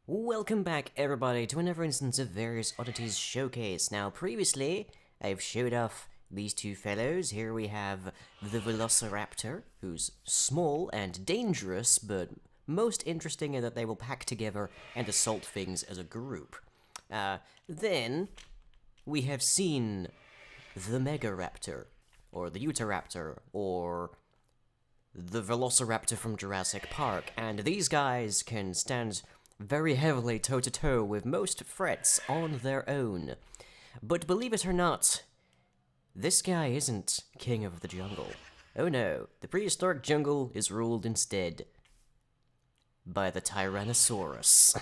Welcome back, everybody, to another instance of various Oddities Showcase. Now, previously, I've showed off these two fellows. Here we have the Velociraptor, who's small and dangerous, but most interesting in that they will pack together and assault things as a group. Then, we have seen the Megaraptor, or the Utahraptor, or the Velociraptor from Jurassic Park, and these guys can stand very heavily toe-to-toe with most threats on their own. But believe it or not, this guy isn't king of the jungle. Oh no, the prehistoric jungle is ruled instead by the Tyrannosaurus.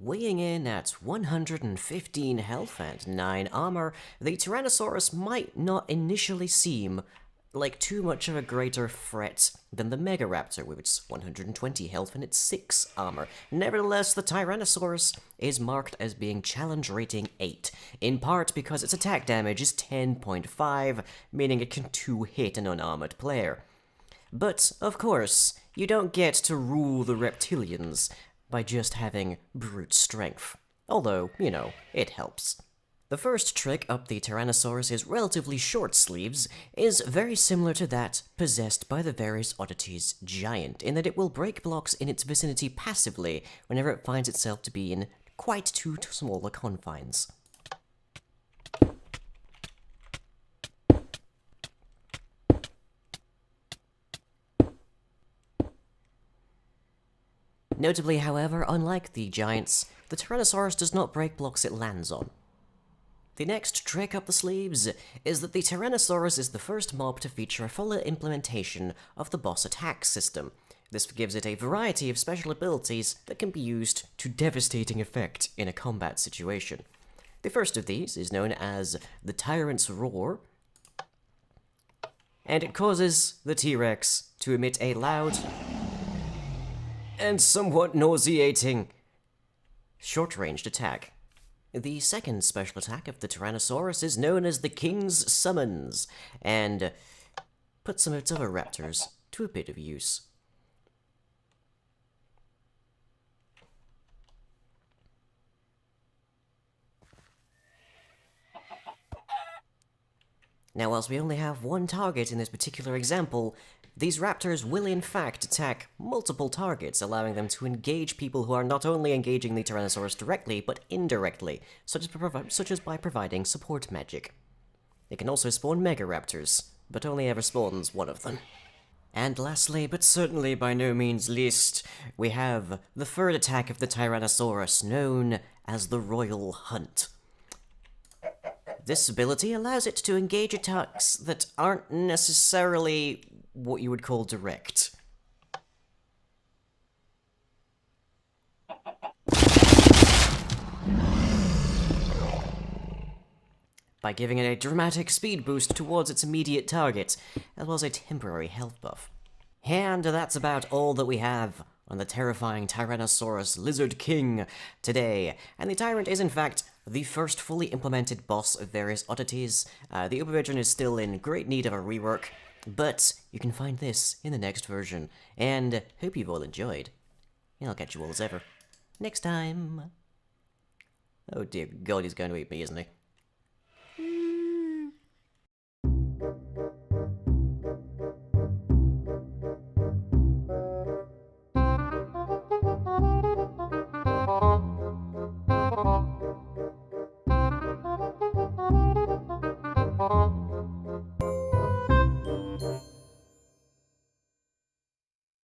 Weighing in at 115 health and 9 armor, the Tyrannosaurus might not initially seem like too much of a greater threat than the Megaraptor with its 120 health and its 6 armor. Nevertheless, the Tyrannosaurus is marked as being challenge rating 8, in part because its attack damage is 10.5, meaning it can 2-hit an unarmored player. But, of course, you don't get to rule the reptilians by just having brute strength. Although, you know, it helps. The first trick up the Tyrannosaurus' relatively short sleeves is very similar to that possessed by the various Oddities giant, in that it will break blocks in its vicinity passively whenever it finds itself to be in quite too small a confines. Notably, however, unlike the giants, the Tyrannosaurus does not break blocks it lands on. The next trick up the sleeves is that the Tyrannosaurus is the first mob to feature a full implementation of the boss attack system. This gives it a variety of special abilities that can be used to devastating effect in a combat situation. The first of these is known as the Tyrant's Roar, and it causes the T-Rex to emit a loud and somewhat nauseating short-ranged attack. The second special attack of the Tyrannosaurus is known as the King's Summons, and puts some of its other raptors to a bit of use. Now, whilst we only have one target in this particular example, these raptors will in fact attack multiple targets, allowing them to engage people who are not only engaging the Tyrannosaurus directly, but indirectly, such as by providing support magic. It can also spawn Megaraptors, but only ever spawns one of them. And lastly, but certainly by no means least, we have the third attack of the Tyrannosaurus, known as the Royal Hunt. This ability allows it to engage attacks that aren't necessarily what you would call direct. By giving it a dramatic speed boost towards its immediate target, as well as a temporary health buff. And that's about all that we have on the terrifying Tyrannosaurus Lizard King today. And the Tyrant is in fact the first fully implemented boss of various oddities. The Uber version is still in great need of a rework, but you can find this in the next version, and hope you've all enjoyed. And I'll catch you all as ever next time. Oh dear God, he's going to eat me, isn't he?